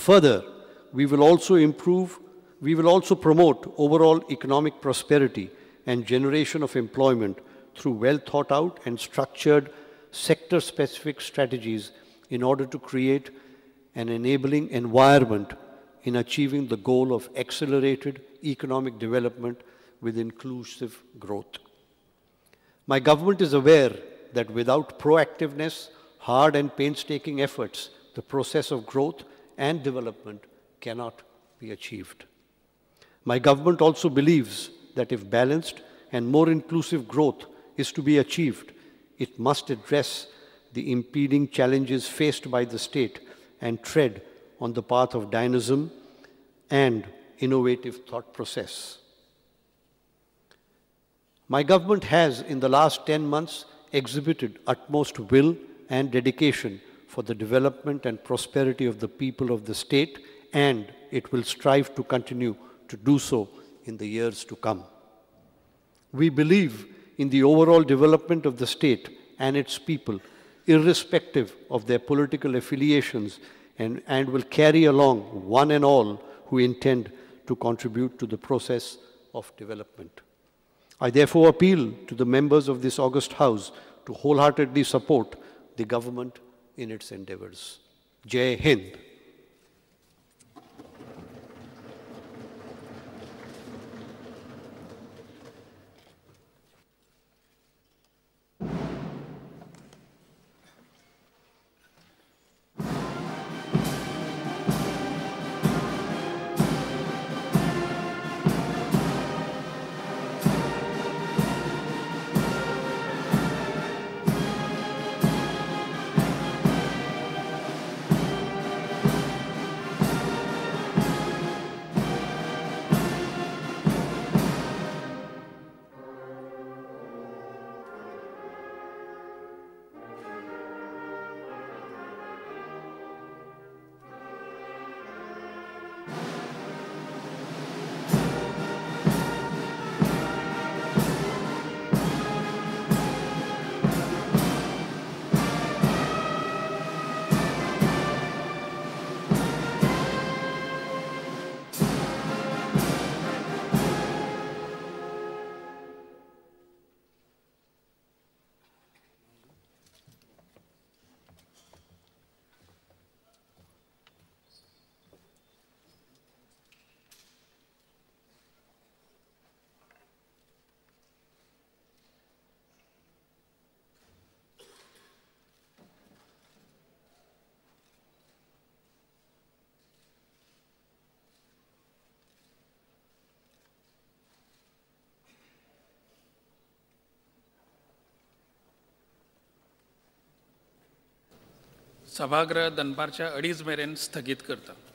Further, we will also promote overall economic prosperity and generation of employment through well thought out and structured sector-specific strategies in order to create an enabling environment in achieving the goal of accelerated economic development with inclusive growth. My government is aware that without proactiveness, hard and painstaking efforts, the process of growth and development cannot be achieved. My government also believes that if balanced and more inclusive growth is to be achieved, it must address the impeding challenges faced by the state and tread on the path of dynamism and innovative thought process. My government has, in the last 10 months, exhibited utmost will and dedication for the development and prosperity of the people of the state, and it will strive to continue to do so in the years to come. We believe in the overall development of the state and its people, irrespective of their political affiliations, and will carry along one and all who intend to contribute to the process of development. I therefore appeal to the members of this august House to wholeheartedly support the government in its endeavors. Jai Hind. सभागृह दनपारच्या 2:30 मेरेन स्थगीत करता.